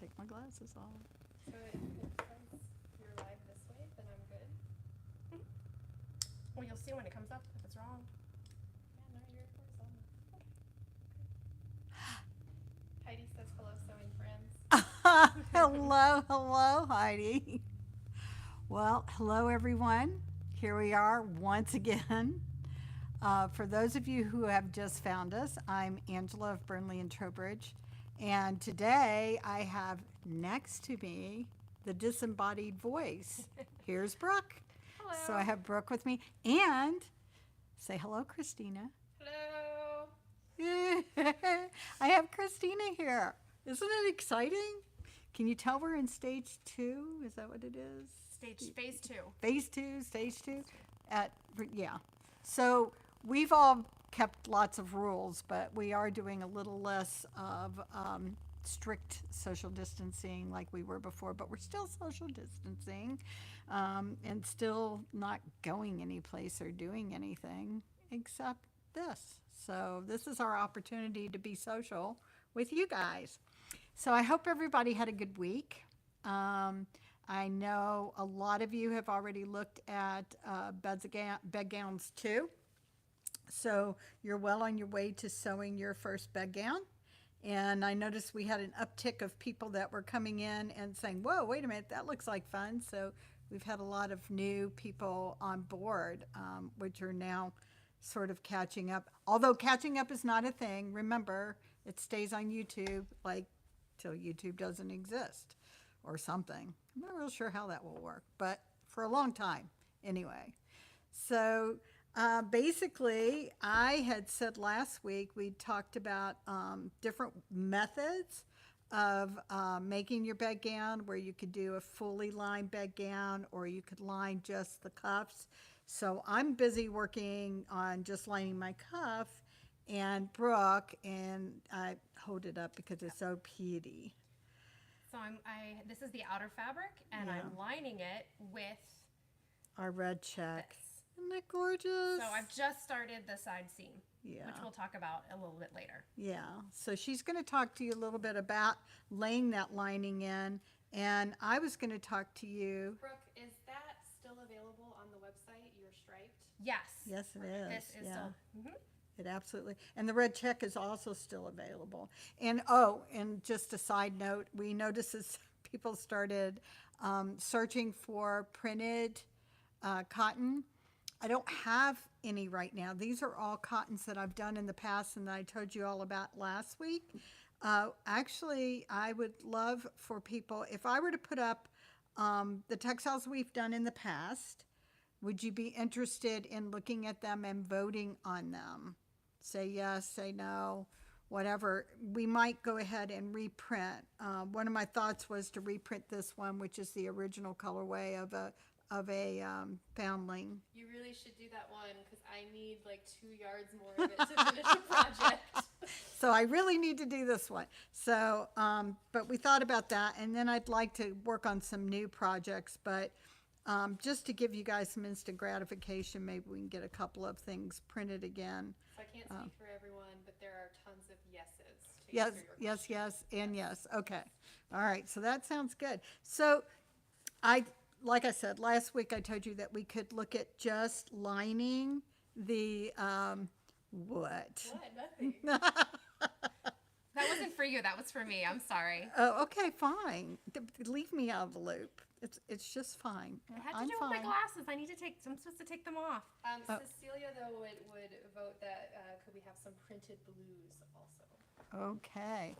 take my glasses off. So if it says you're live this way, then I'm good. Well, you'll see when it comes up if it's wrong. Yeah, no, you're horizontal. Okay. Heidi says hello, sewing friends. Hello, Heidi. Well, hello, everyone. Here we are once again. For those of you who have just found us, I'm Angela of Burnley and Trowbridge. And today I have next to me the disembodied voice. Here's Brooke. Hello. So I have Brooke with me. And say hello, Christina. Hello. I have Christina here. Isn't it exciting? Can you tell we're in stage 2? Is that what it is? Phase 2. Phase 2, stage 2. Yeah. So we've all kept lots of rules, but we are doing a little less of strict social distancing like we were before, but we're still social distancing and still not going anyplace or doing anything except this. So this is our opportunity to be social with you guys. So I hope everybody had a good week. I know a lot of you have already looked at Bedgowns 2. So you're well on your way to sewing your first bedgown. And I noticed we had an uptick of people that were coming in and saying, whoa, wait a minute, that looks like fun. So we've had a lot of new people on board, which are now sort of catching up. Although catching up is not a thing. Remember, it stays on YouTube like till YouTube doesn't exist or something. I'm not real sure how that will work, but for a long time anyway. So basically, I had said last week we talked about different methods of making your bedgown, where you could do a fully lined bedgown or you could line just the cuffs. So I'm busy working on just lining my cuff, and Brooke, and I hold it up because it's so pretty. So this is the outer fabric, and Yeah. I'm lining it with Our red check. this. Isn't that gorgeous? So I've just started the side seam, Yeah. which we'll talk about a little bit later. Yeah, so she's going to talk to you a little bit about laying that lining in, and I was going to talk to you. Brooke, is that still available on the website, your striped? Yes. Yes, it is. This is yeah. still. It absolutely, and the red check is also still available. And and just a side note, we noticed as people started searching for printed cotton. I don't have any right now. These are all cottons that I've done in the past and that I told you all about last week. Actually, I would love for people, if I were to put up the textiles we've done in the past, would you be interested in looking at them and voting on them? Say yes, say no, whatever. We might go ahead and reprint. One of my thoughts was to reprint this one, which is the original colorway of a foundling. You really should do that one because I need like 2 yards more of it to finish the project. So I really need to do this one. So, but we thought about that, and then I'd like to work on some new projects, but just to give you guys some instant gratification, maybe we can get a couple of things printed again. So I can't speak for everyone, but there are tons of yeses to Yes, answer your question. yes, and yes. Okay. All right. So that sounds good. So like I said, last week I told you that we could look at just lining the, what? What? Nothing. That wasn't for you. That was for me. I'm sorry. Oh, okay, fine. Leave me out of the loop. It's just fine. I had to I'm do fine. with my glasses. I'm supposed to take them off. Cecilia, though, would vote that could we have some printed blues also? Okay.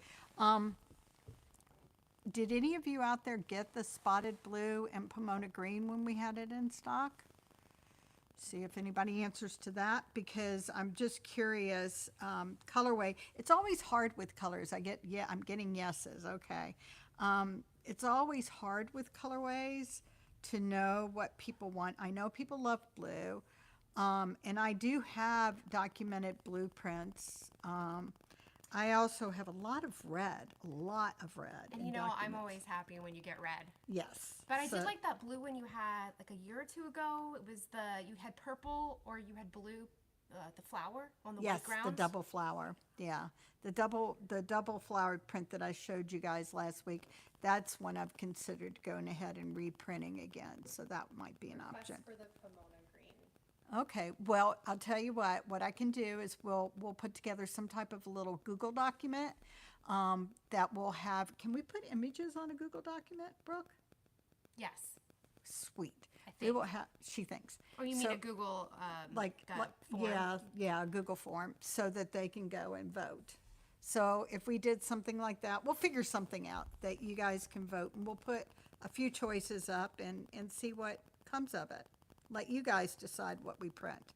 Did any of you out there get the spotted blue and Pomona green when we had it in stock? See if anybody answers to that, because I'm just curious. Colorway, it's always hard with colors. I'm getting yeses. Okay. It's always hard with colorways to know what people want. I know people love blue, and I do have documented blueprints. I also have a lot of red. And in I'm documents. always happy when you get red. Yes. But I So- did like that blue one you had like a year or two ago. It was you had purple or you had blue. the flower on the Yes, white ground. the double flower. Yeah, the double flowered print that I showed you guys last week. That's one I've considered going ahead and reprinting again. So that might be an Request option. for the Pomona green. Okay, well, I'll tell you what. What I can do is we'll put together some type of a little Google document that will have. Can we put images on a Google document, Brooke? Yes. Sweet. I We think. will have. She thinks. Oh, you mean So, a Google like form? yeah, a Google form so that they can go and vote. So if we did something like that, we'll figure something out that you guys can vote, and we'll put a few choices up and see what comes of it. Let you guys decide what we print.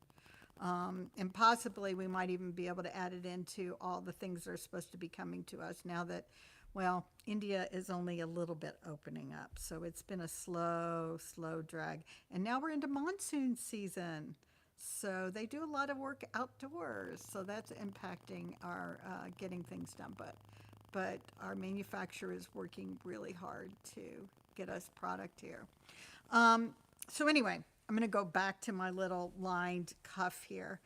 And possibly we might even be able to add it into all the things that are supposed to be coming to us now that, well, India is only a little bit opening up. So it's been a slow drag. And now we're into monsoon season. So they do a lot of work outdoors. So that's impacting our getting things done. But our manufacturer is working really hard to get us product here. So anyway, I'm going to go back to my little lined cuff here.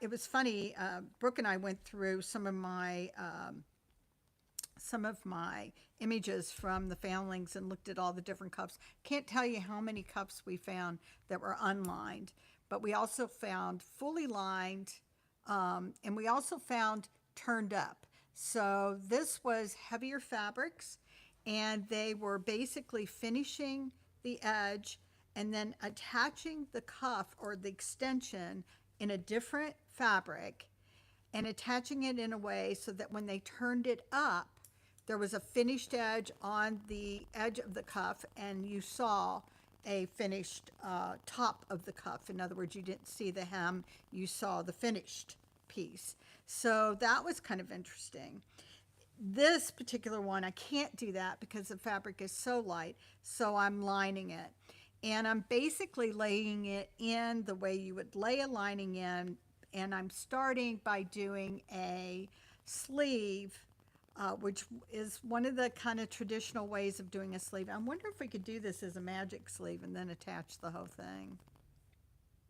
It was funny. Brooke and I went through some of my images from the foundlings and looked at all the different cuffs. Can't tell you how many cuffs we found that were unlined, but we also found fully lined, and we also found turned up. So this was heavier fabrics, and they were basically finishing the edge and then attaching the cuff or the extension in a different fabric and attaching it in a way so that when they turned it up, there was a finished edge on the edge of the cuff, and you saw a finished top of the cuff. In other words, you didn't see the hem, you saw the finished piece. So that was kind of interesting. This particular one, I can't do that because the fabric is so light, so I'm lining it. And I'm basically laying it in the way you would lay a lining in, and I'm starting by doing a sleeve, which is one of the kind of traditional ways of doing a sleeve. I wonder if we could do this as a magic sleeve and then attach the whole thing.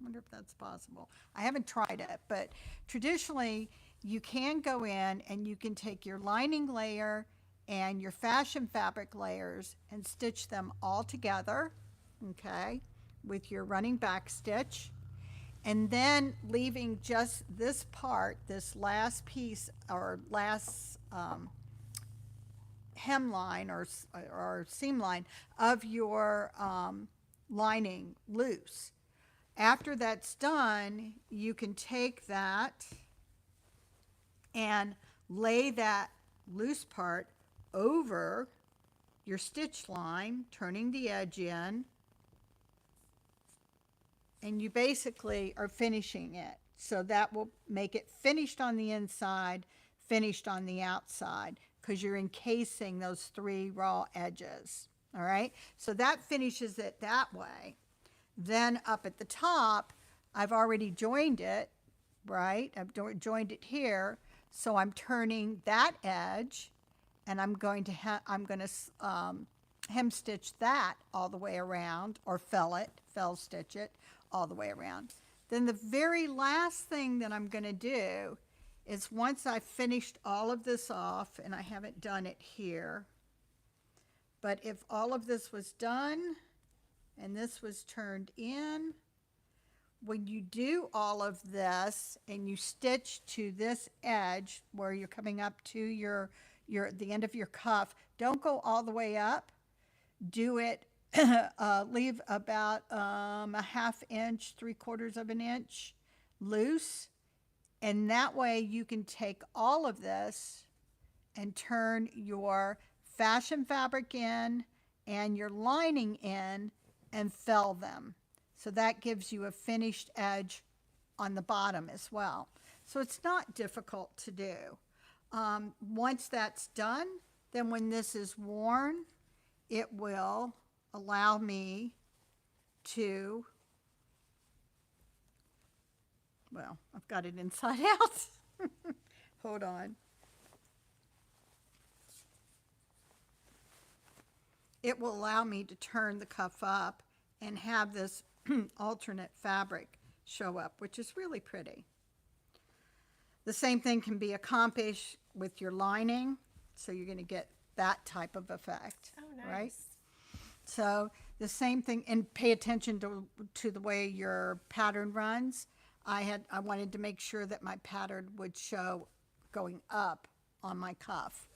I wonder if that's possible. I haven't tried it, but traditionally you can go in and you can take your lining layer and your fashion fabric layers and stitch them all together, okay, with your running back stitch, and then leaving just this part, this last piece or last hemline or seam line of your lining loose. After that's done, you can take that and lay that loose part over your stitch line, turning the edge in, and you basically are finishing it. So that will make it finished on the inside, finished on the outside, because you're encasing those 3 raw edges. All right, so that finishes it that way. Then up at the top, I've already joined it, right? I've joined it here, so I'm turning that edge, and I'm going to hem stitch that all the way around, or fell stitch it all the way around. Then the very last thing that I'm going to do is, once I've finished all of this off, and I haven't done it here, but if all of this was done and this was turned in, when you do all of this and you stitch to this edge where you're coming up to the end of your cuff, don't go all the way up. Do it, leave about a ½ inch, 3/4 of an inch loose. And that way you can take all of this and turn your fashion fabric in and your lining in and fell them. So that gives you a finished edge on the bottom as well. So it's not difficult to do. Once that's done, then when this is worn, it will allow me to, well, I've got it inside out. Hold on. It will allow me to turn the cuff up and have this alternate fabric show up, which is really pretty. The same thing can be accomplished with your lining, so you're going to get that type of effect. Oh, nice. Right? So the same thing, and pay attention to the way your pattern runs. I wanted to make sure that my pattern would show going up on my cuff.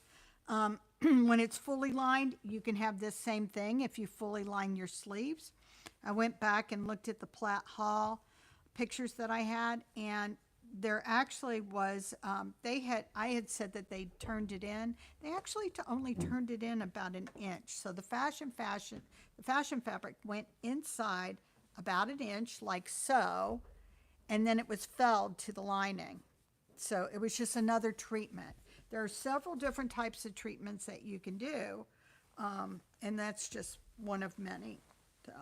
When it's fully lined, you can have this same thing if you fully line your sleeves. I went back and looked at the Platt Hall pictures that I had, and there actually was, I had said that they turned it in. They actually only turned it in about an inch. So the fashion fabric went inside about an inch, like so, and then it was felled to the lining. So it was just another treatment. There are several different types of treatments that you can do, and that's just one of many. So,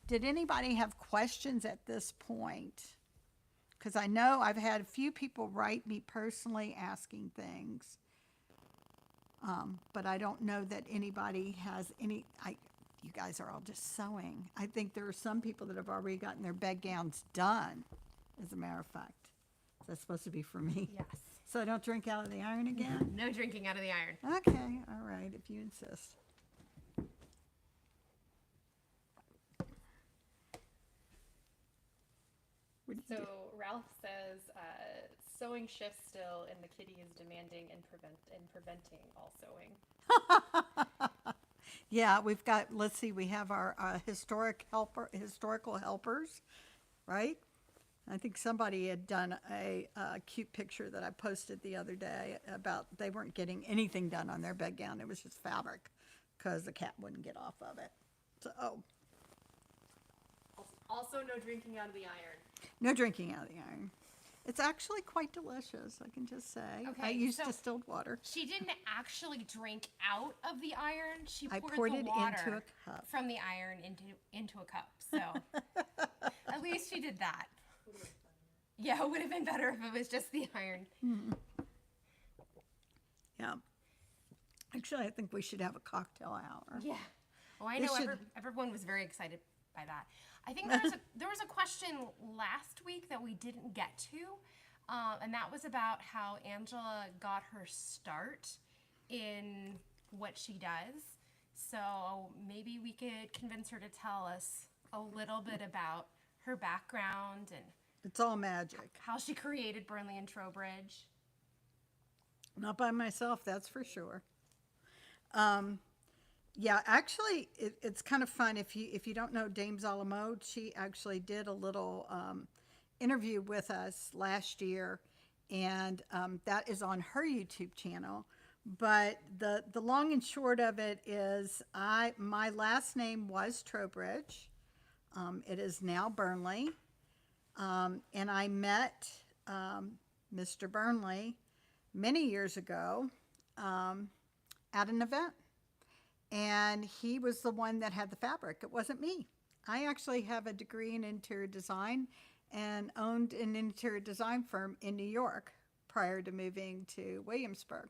did anybody have questions at this point? Because I know I've had a few people write me personally asking things, but I don't know that anybody has any. You guys are all just sewing. I think there are some people that have already gotten their bedgowns done, as a matter of fact. Is that supposed to be for me? Yes. So I don't drink out of the iron again? No drinking out of the iron. Okay, all right, if you insist. So Ralph says, sewing shifts still, and the kitty is demanding and preventing all sewing. Yeah, we've got, let's see, we have our historical helpers, right? I think somebody had done a cute picture that I posted the other day about they weren't getting anything done on their bedgown. It was just fabric because the cat wouldn't get off of it. So, Also, no drinking out of the iron. no drinking out of the iron. It's actually quite delicious, I can just say. I Okay, used so- distilled water. She didn't actually drink out of the iron. She I poured, poured the it water into a cup. from the iron into a cup. So at least she did that. Yeah, it would have been better if it was just the iron. Yeah. Actually, I think we should have a cocktail hour. Yeah. Oh, I We know. should- Everyone was very excited by that. I think there was a question last week that we didn't get to, and that was about how Angela got her start in what she does. So maybe we could convince her to tell us a little bit about her background and It's all magic. how she created Burnley and Trowbridge. Not by myself, that's for sure. Yeah, actually, it's kind of fun. If you don't know Dame Zalamode, she actually did a little interview with us last year, and that is on her YouTube channel. But the long and short of it is, my last name was Trowbridge. It is now Burnley, and I met Mr. Burnley many years ago at an event. And he was the one that had the fabric. It wasn't me. I actually have a degree in interior design and owned an interior design firm in New York prior to moving to Williamsburg.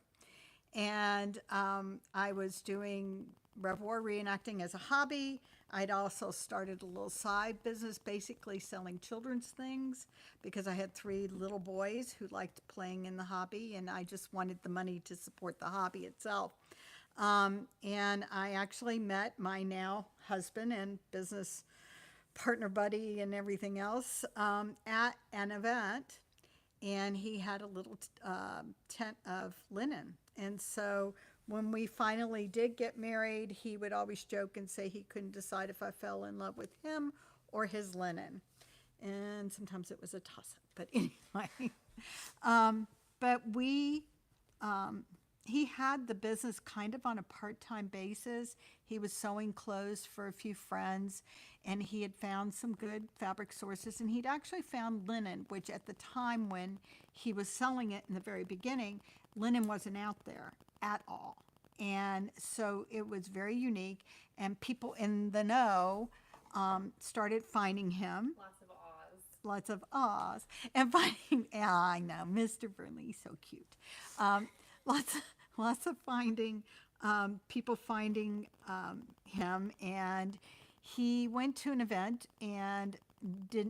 And I was doing Revoir reenacting as a hobby. I'd also started a little side business, basically selling children's things, because I had 3 little boys who liked playing in the hobby, and I just wanted the money to support the hobby itself. And I actually met my now husband and business partner buddy and everything else at an event, and he had a little tent of linen. And so when we finally did get married, he would always joke and say he couldn't decide if I fell in love with him or his linen. And sometimes it was a toss-up, but anyway. But he had the business kind of on a part-time basis. He was sewing clothes for a few friends, and he had found some good fabric sources, and he'd actually found linen, which at the time when he was selling it in the very beginning, linen wasn't out there at all. And so it was very unique, and people in the know started finding him. Lots of ahs. And finding, yeah, I know, Mr. Burnley, so cute. Lots of finding, people finding him, and he went to an event and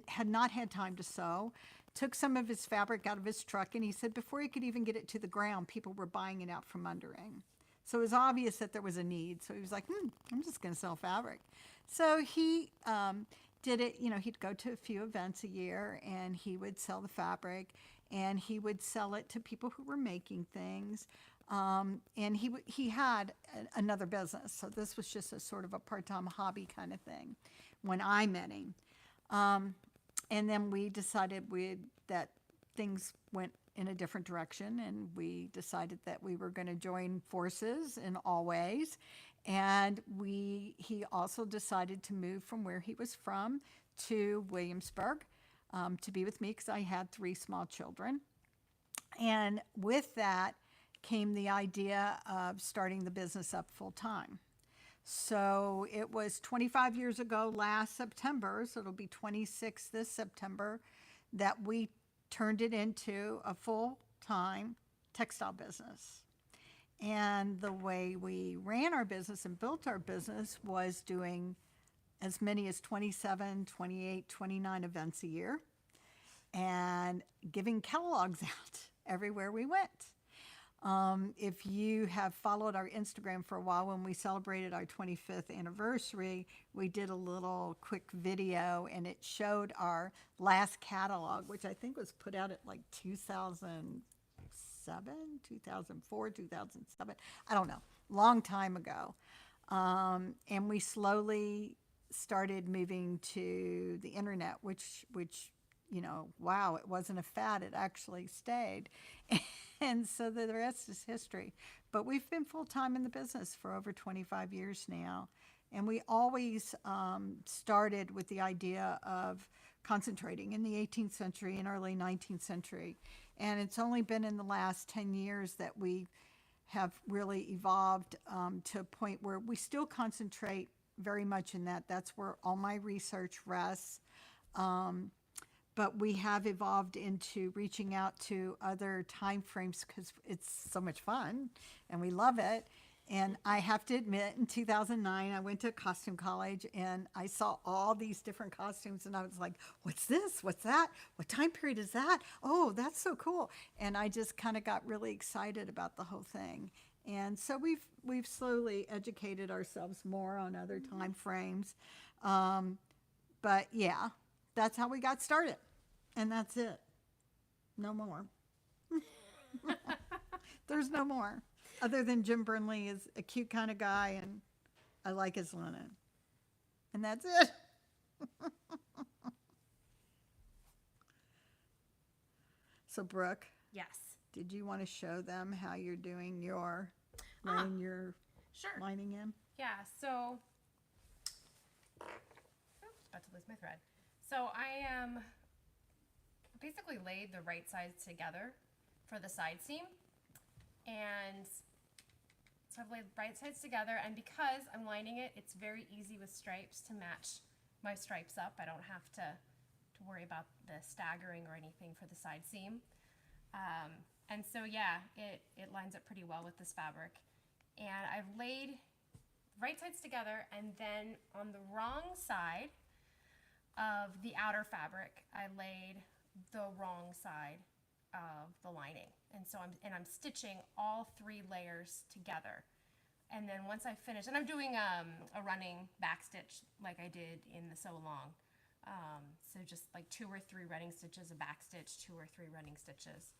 had not had time to sew. took some of his fabric out of his truck, and he said before he could even get it to the ground, people were buying it out from under him. So it was obvious that there was a need. So he was like, I'm just going to sell fabric. So he did it, he'd go to a few events a year, and he would sell the fabric, and he would sell it to people who were making things. And he had another business. So this was just a sort of a part-time hobby kind of thing when I met him. And then we decided that things went in a different direction, and we decided that we were going to join forces in all ways. And he also decided to move from where he was from to Williamsburg to be with me because I had 3 small children. And with that came the idea of starting the business up full time. So it was 25 years ago last September, so it'll be 26 this September, that we turned it into a full-time textile business. And the way we ran our business and built our business was doing as many as 27, 28, 29 events a year and giving catalogs out everywhere we went. If you have followed our Instagram for a while, when we celebrated our 25th anniversary, we did a little quick video, and it showed our last catalog, which I think was put out at like 2007, 2004, 2007. I don't know, long time ago. And we slowly started moving to the internet, which wow, it wasn't a fad, it actually stayed. And so the rest is history. But we've been full-time in the business for over 25 years now. And we always started with the idea of concentrating in the 18th century and early 19th century. And it's only been in the last 10 years that we have really evolved to a point where we still concentrate very much in that. That's where all my research rests. But we have evolved into reaching out to other time frames because it's so much fun and we love it. And I have to admit, in 2009, I went to costume college and I saw all these different costumes and I was like, what's this? What's that? What time period is that? Oh, that's so cool. And I just kind of got really excited about the whole thing. And so we've slowly educated ourselves more on other time frames. But yeah, that's how we got started. And that's it. No more. There's no more. Other than Jim Burnley is a cute kind of guy and I like his linen. And that's it. So Brooke, Yes. did you want to show them how you're doing your laying your Sure. lining in? Yeah, so about to lose my thread. So I basically laid the right sides together for the side seam. And so I've laid right sides together, and because I'm lining it, it's very easy with stripes to match my stripes up. I don't have to worry about the staggering or anything for the side seam. And so yeah, it lines up pretty well with this fabric. And I've laid right sides together, and then on the wrong side of the outer fabric, I laid the wrong side of the lining. And so I'm stitching all 3 layers together. And then once I finish, and I'm doing a running back stitch like I did in the sew along. So just like 2 or 3 running stitches, a back stitch, 2 or 3 running stitches.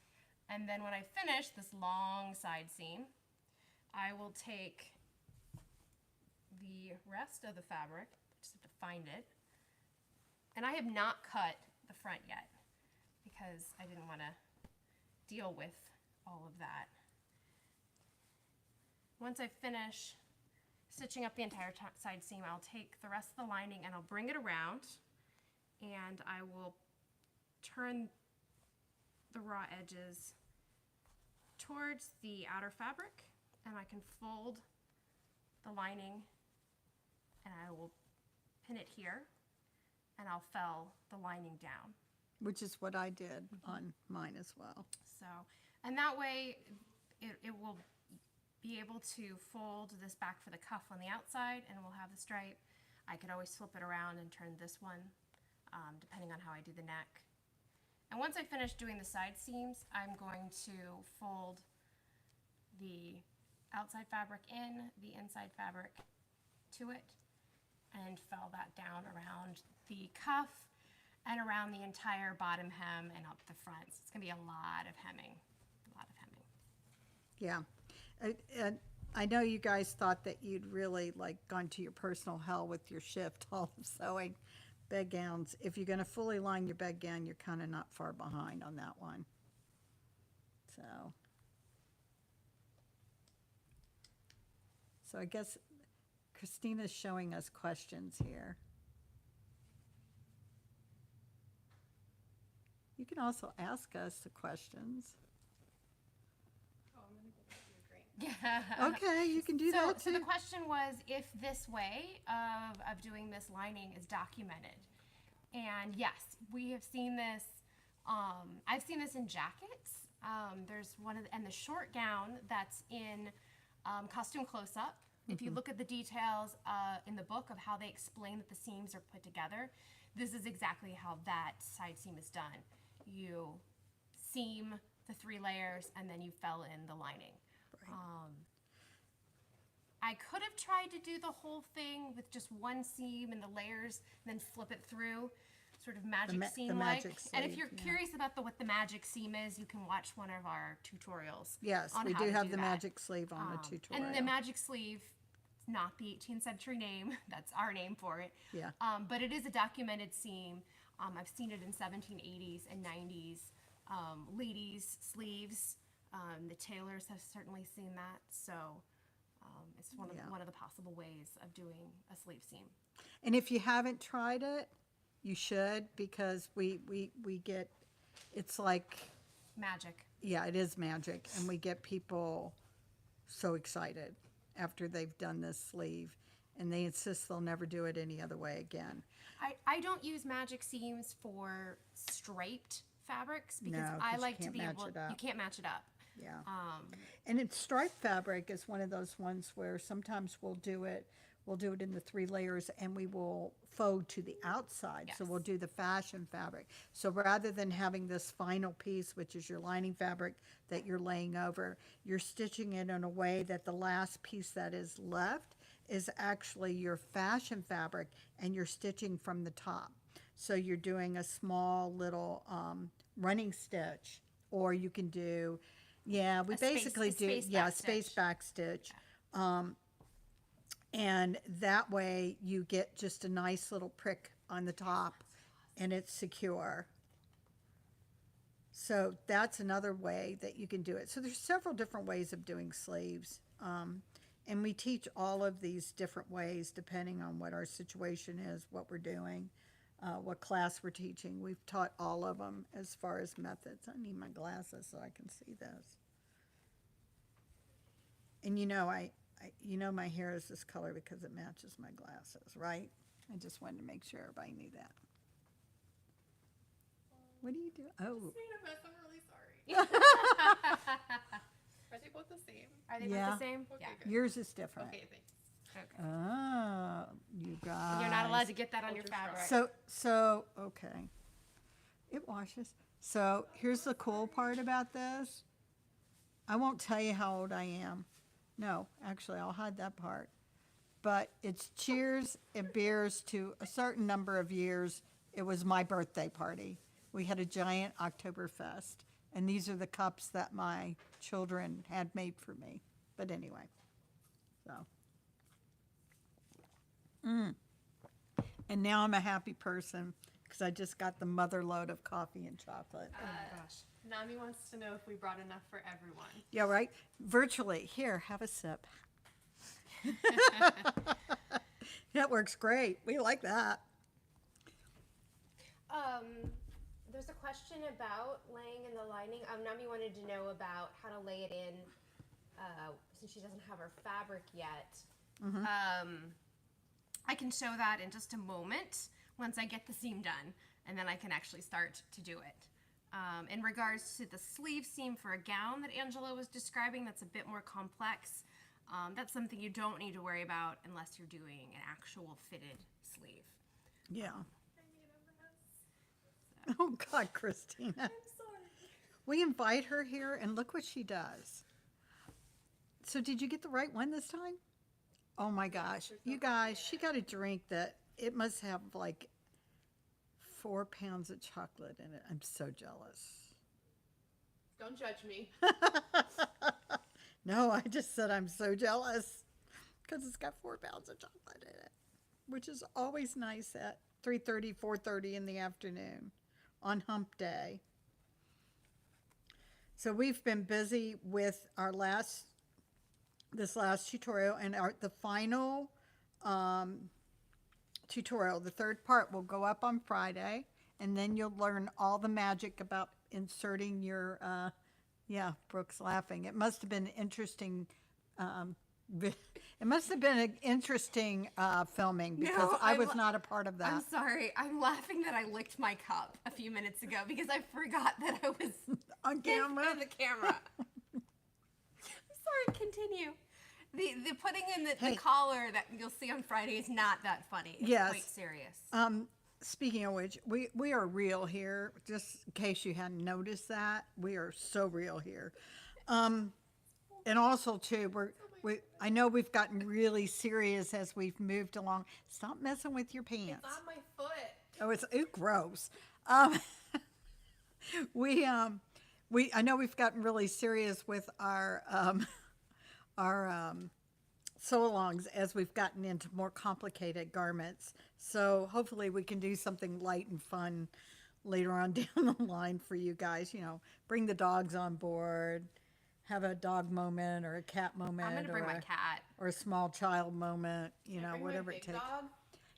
And then when I finish this long side seam, I will take the rest of the fabric, just have to find it. And I have not cut the front yet because I didn't want to deal with all of that. Once I finish stitching up the entire side seam, I'll take the rest of the lining and I'll bring it around, and I will turn the raw edges towards the outer fabric, and I can fold the lining and I will pin it here, and I'll fell the lining down. Which is what I did on mine as well. So, and that way it will be able to fold this back for the cuff on the outside, and we'll have the stripe. I could always flip it around and turn this one, depending on how I do the neck. And once I finish doing the side seams, I'm going to fold the outside fabric in, the inside fabric to it, and fell that down around the cuff and around the entire bottom hem and up the front. So it's gonna be a lot of hemming, a lot of hemming. Yeah. And I know you guys thought that you'd really like gone to your personal hell with your shift all of sewing bedgowns. If you're going to fully line your bedgown, you're kind of not far behind on that one. So I guess Christina's showing us questions here. You can also ask us the questions. Oh, I'm gonna give it to your green. Yeah. Okay, you can do that So too. the question was if this way of doing this lining is documented. And yes, we have seen this. I've seen this in jackets. There's one of the, and the short gown that's in Costume Close-Up. If you look at the details in the book of how they explain that the seams are put together, this is exactly how that side seam is done. You seam the 3 layers and then you fill in the lining. Right. I could have tried to do the whole thing with just one seam and the layers, and then flip it through, sort of magic the seam like. magic And if sleeve, you're yeah. curious about what the magic seam is, you can watch one of our tutorials. Yes, on we how do to have do the that. magic sleeve on the tutorial. And the magic sleeve, it's not the 18th century name. That's our name for it. Yeah. But it is a documented seam. I've seen it in 1780s and 90s. Ladies' sleeves. The tailors have certainly seen that. So it's one of, Yeah. one of the possible ways of doing a sleeve seam. And if you haven't tried it, you should, because we get, it's like, Magic. yeah, it is magic. And we get people so excited after they've done this sleeve, and they insist they'll never do it any other way again. I don't use magic seams for striped fabrics because No, 'cause I you like to can't be match able. it up. You can't match it up. Yeah. And it's striped fabric is one of those ones where sometimes we'll do it in the 3 layers and we will fold to the outside. So Yes. we'll do the fashion fabric. So rather than having this final piece, which is your lining fabric that you're laying over, you're stitching it in a way that the last piece that is left is actually your fashion fabric, and you're stitching from the top. So you're doing a small little running stitch, or you can do, yeah, we A space- basically a do, space yeah, back space stitch. back stitch. And that way you get just a nice little prick on the top and it's secure. So that's another way that you can do it. So there's several different ways of doing sleeves. And we teach all of these different ways depending on what our situation is, what we're doing, what class we're teaching. We've taught all of them as far as methods. I need my glasses so I can see this. And you know, my hair is this color because it matches my glasses, right? I just wanted to make sure everybody knew that. What do you do? Oh, This made a mess. I'm really sorry. Are they both the same? Are they Yeah. both the same? Okay, Yeah. good. yours is different. Okay, thanks. Okay. Oh, you guys. You're not allowed to get that on your Ultra strong. fabric. So, okay. It washes. So here's the cool part about this. I won't tell you how old I am. No, actually, I'll hide that part. But it's cheers and beers to a certain number of years. It was my birthday party. We had a giant Oktoberfest. And these are the cups that my children had made for me. But anyway, so. And now I'm a happy person because I just got the mother load of coffee and chocolate. Oh my gosh. Nami wants to know if we brought enough for everyone. Yeah, right? Virtually. Here, have a sip. That works great. We like that. There's a question about laying in the lining. Nami wanted to know about how to lay it in since she doesn't have her fabric yet. I can show that in just a moment once I get the seam done, and then I can actually start to do it. In regards to the sleeve seam for a gown that Angela was describing, that's a bit more complex. That's something you don't need to worry about unless you're doing an actual fitted sleeve. Yeah. I made a mess. Oh, God, Christina. I'm sorry. We invite her here, and look what she does. So, did you get the right one this time? Oh my gosh. there's no You guys, coffee she in got a drink that it must have like 4 pounds of chocolate in it. I'm so jealous. Don't judge me. No, I just said I'm so jealous because it's got 4 pounds of chocolate in it, which is always nice at 3:30, 4:30 in the afternoon on hump day. So we've been busy with our this last tutorial, and the final tutorial, the third part, will go up on Friday, and then you'll learn all the magic about inserting your yeah, Brooke's laughing. It must have been interesting. It must have been an interesting filming because No, I was not a part of that. I'm sorry. I'm laughing that I licked my cup a few minutes ago because I forgot that I was On camera? in the camera. I'm sorry. Continue. The putting in Hey. the collar that you'll see on Friday is not that funny. It's Yes. quite serious. Speaking of which, we are real here. Just in case you hadn't noticed that, we are so real here. And also too, I know we've gotten really serious as we've moved along. Stop messing with your pants. It's on my foot. Oh, it's gross. I know we've gotten really serious with our sew-alongs as we've gotten into more complicated garments. So hopefully we can do something light and fun later on down the line for you guys. You know, bring the dogs on board, have a dog moment or a cat moment. I'm going to bring or my cat. or a small child moment. You know, Bring my whatever big it takes. dog.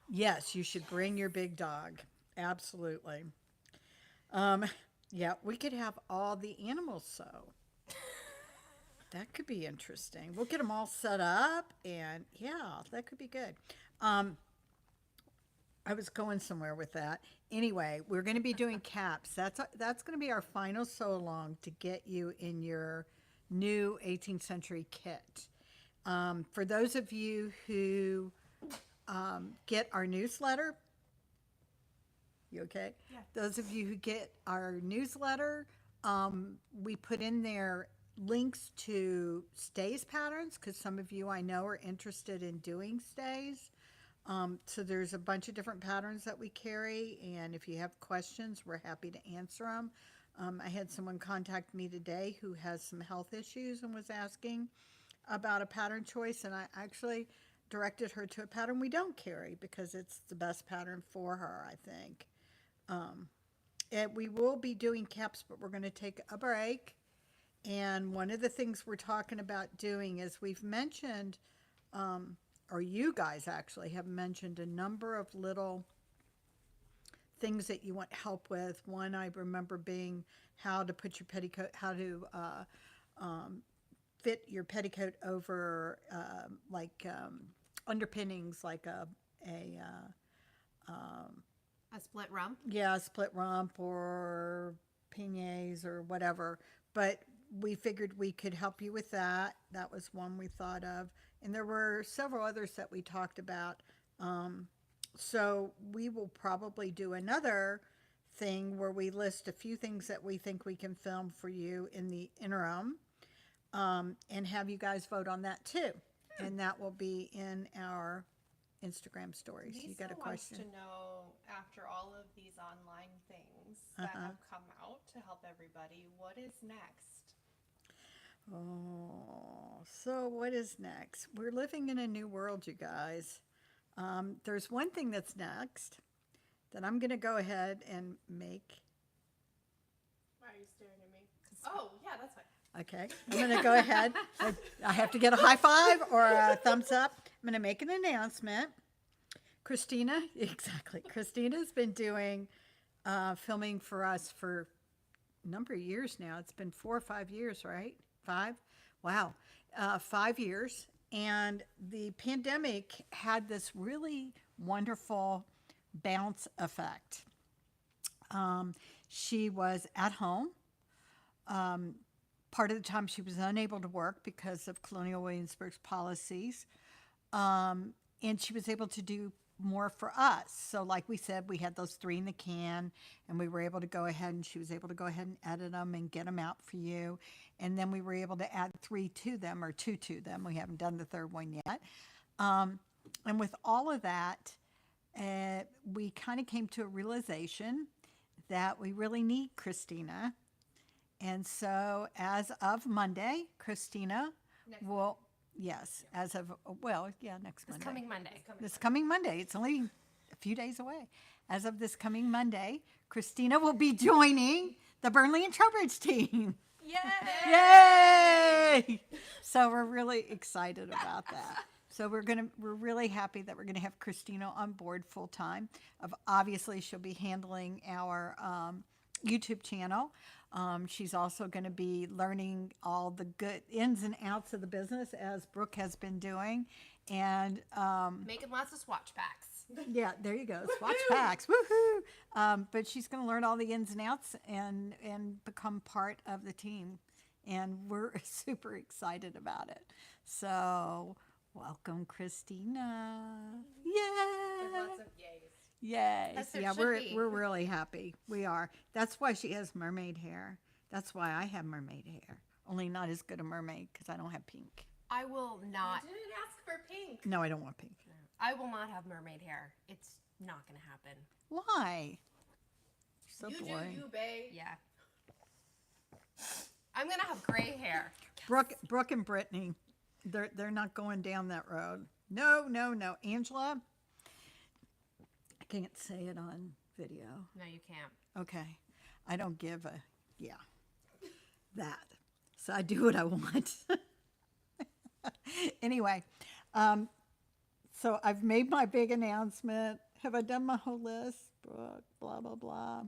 Yes, you should bring your big dog. Absolutely. Yeah, we could have all the animals sew. That could be interesting. We'll get them all set up, and yeah, that could be good. I was going somewhere with that. Anyway, we're going to be doing caps. That's going to be our final sew along to get you in your new 18th century kit. For those of you who get our newsletter, you okay? Yeah. Those of you who get our newsletter, we put in there links to stays patterns because some of you I know are interested in doing stays. So there's a bunch of different patterns that we carry, and if you have questions, we're happy to answer them. I had someone contact me today who has some health issues and was asking about a pattern choice, and I actually directed her to a pattern we don't carry because it's the best pattern for her, I think. And we will be doing caps, but we're going to take a break. And one of the things we're talking about doing is we've mentioned, or you guys actually have mentioned a number of little things that you want help with. One I remember being how to put your petticoat, how to fit your petticoat over underpinnings like a split rump. yeah, split rump or peignets or whatever. But we figured we could help you with that. That was one we thought of. And there were several others that we talked about. So we will probably do another thing where we list a few things that we think we can film for you in the interim, and have you guys vote on that too. And that will be in our Instagram stories. You Lisa got a question? wants to know, after all of these online things that have come out to help everybody, what is next? Oh, so what is next? We're living in a new world, you guys. There's one thing that's next that I'm going to go ahead and make. Why are you staring at me? Oh, yeah, that's fine. Okay, I'm going to go ahead. I have to get a high five or a thumbs up. I'm going to make an announcement. Christina, exactly. Christina's been doing filming for us for a number of years now. It's been 4 or 5 years, right? 5? Wow. 5 years. And the pandemic had this really wonderful bounce effect. She was at home. Part of the time she was unable to work because of Colonial Williamsburg's policies. And she was able to do more for us. So like we said, we had those 3 in the can, and we were able to go ahead, and she was able to go ahead and edit them and get them out for you. And then we were able to add 3 to them, or 2 to them. We haven't done the third one yet. And with all of that, we kind of came to a realization that we really need Christina. And so as of Monday, Christina will, yes, as of, well, yeah, next This Monday. coming Monday. This coming Monday. It's only a few days away. As of this coming Monday, Christina will be joining the Burnley and Trowbridge team. Yay! Yay! So we're really excited about that. So we're really happy that we're gonna have Christina on board full time. Obviously, she'll be handling our YouTube channel. She's also going to be learning all the good ins and outs of the business, as Brooke has been doing, and Making lots of swatch packs. yeah, there you go, swatch packs, woohoo! But she's going to learn all the ins and outs and become part of the team, and we're super excited about it. So welcome, Christina! Yay! There's lots of yays. Yay. As there Yeah, should be. we're really happy. We are. That's why she has mermaid hair. That's why I have mermaid hair. Only not as good a mermaid because I don't have pink. I will not. I didn't ask for pink. No, I don't want pink. I will not have mermaid hair. It's not going to happen. Why? So You boring. do you, bae. Yeah. I'm going to have gray hair. Brooke and Brittany, they're not going down that road. No. Angela, I can't say it on video. No, you can't. Okay. I don't give a, yeah, that. So I do what I want. Anyway, so I've made my big announcement. Have I done my whole list? Brooke, blah, blah, blah.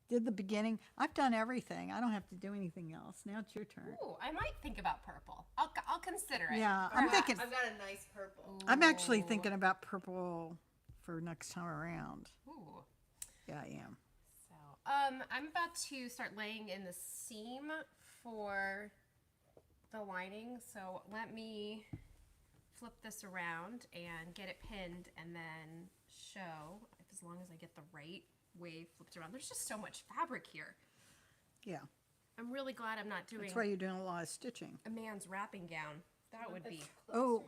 Did the beginning. I've done everything. I don't have to do anything else. Now it's your turn. Ooh, I might think about purple. I'll consider it. Yeah, I'm Perhaps. thinking, I've got a nice purple. I'm actually Ooh. thinking about purple for next time around. Ooh. Yeah, I am. So, I'm about to start laying in the seam for the lining. So let me flip this around and get it pinned, and then show, as long as I get the right way flipped around. There's just so much fabric here. Yeah. I'm really glad I'm not doing That's why you're doing a lot of stitching. a man's wrapping gown. That would be. Oh.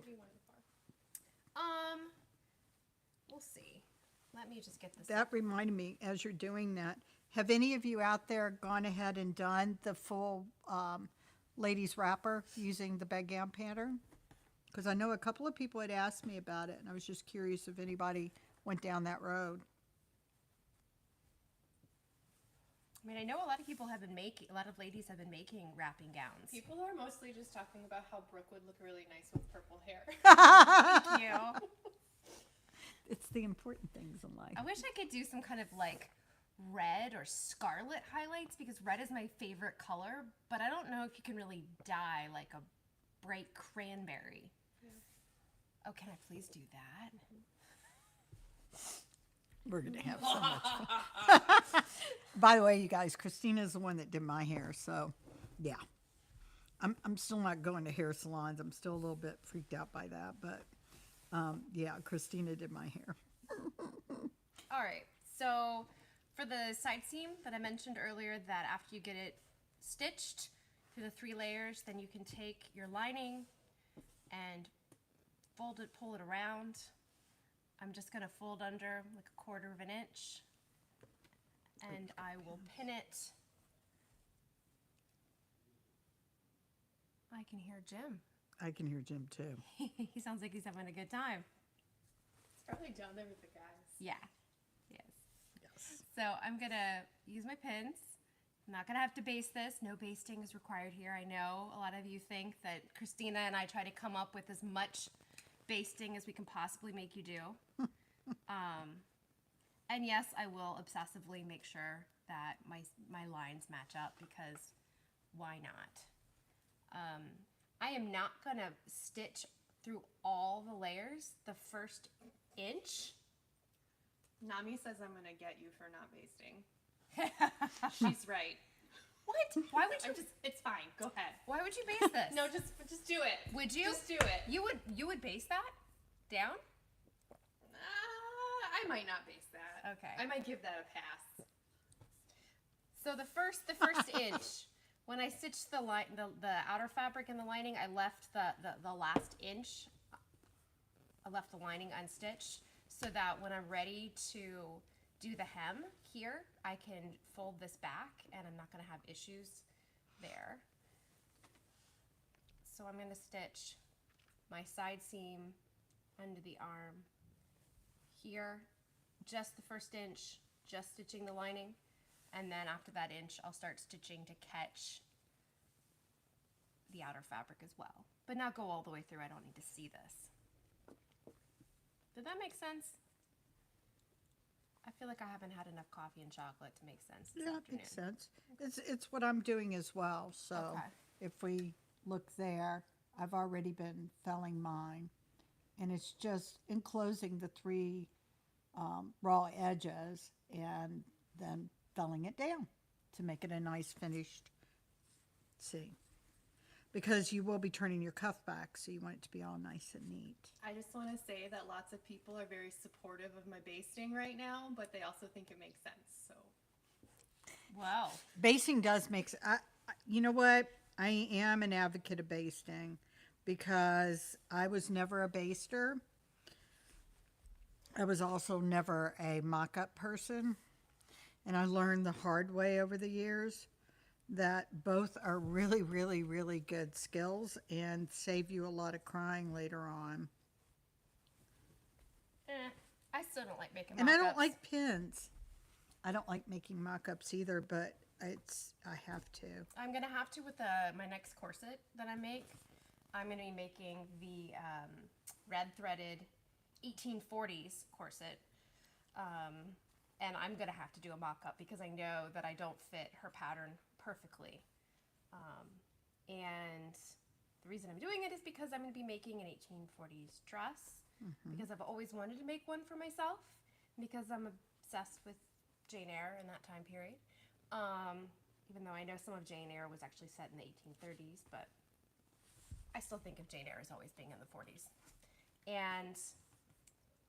We'll see. Let me just get this. That reminded me, as you're doing that, have any of you out there gone ahead and done the full ladies wrapper using the bedgown pattern? Because I know a couple of people had asked me about it, and I was just curious if anybody went down that road. I mean, I know a lot of people have been making, a lot of ladies have been making wrapping gowns. People are mostly just talking about how Brooke would look really nice with purple hair. Thank you. It's the important things in life. I wish I could do some kind of like red or scarlet highlights, because red is my favorite color, but I don't know if you can really dye like a bright cranberry. Oh, can I please do that? We're going to have so much fun. By the way, you guys, Christina's the one that did my hair, so yeah. I'm still not going to hair salons. I'm still a little bit freaked out by that, but yeah, Christina did my hair. All right, so for the side seam that I mentioned earlier, that after you get it stitched through the 3 layers, then you can take your lining and fold it, pull it around. I'm just gonna fold under like 1/4 of an inch, and I will pin it. I can hear Jim. I can hear Jim too. He sounds like he's having a good time. It's probably down there with the guys. Yeah, yes. Yes. So I'm gonna use my pins. I'm not gonna have to baste this. No basting is required here. I know a lot of you think that Christina and I try to come up with as much basting as we can possibly make you do. And yes, I will obsessively make sure that my lines match up, because why not? I am not gonna stitch through all the layers the first inch. Nami says I'm gonna get you for not basting. She's right. What? Why would you? It's fine. Go ahead. Why would you baste this? No, just do it. Would you? Just do it. You would baste that down? might not base that. Okay. I might give that a pass. So the first inch, when I stitched the outer fabric and the lining, I left the last inch. I left the lining unstitched so that when I'm ready to do the hem here, I can fold this back and I'm not going to have issues there. So I'm going to stitch my side seam under the arm here, just the first inch, just stitching the lining, and then after that inch I'll start stitching to catch the outer fabric as well, but not go all the way through. I don't need to see this. Did that make sense? I feel like I haven't had enough coffee and chocolate to make sense this Yeah, it afternoon. makes sense. It's what I'm doing as well. So Okay. if we look there, I've already been felling mine, and it's just enclosing the three raw edges and then felling it down to make it a nice finished seam. Because you will be turning your cuff back, so you want it to be all nice and neat. I just want to say that lots of people are very supportive of my basting right now, but they also think it makes sense. So Wow. Basting does make you know what? I am an advocate of basting because I was never a baster. I was also never a mock-up person. And I learned the hard way over the years that both are really, really, really good skills and save you a lot of crying later on. I still don't like making And I don't mock-ups. like pins. I don't like making mock-ups either, but I have to. I'm going to have to with my next corset that I make. I'm going to be making the red threaded 1840s corset. And I'm going to have to do a mock-up because I know that I don't fit her pattern perfectly. And the reason I'm doing it is because I'm going to be making an 1840s dress because I've always wanted to make one for myself because I'm obsessed with Jane Eyre in that time period. Even though I know some of Jane Eyre was actually set in the 1830s, but I still think of Jane Eyre as always being in the 40s. And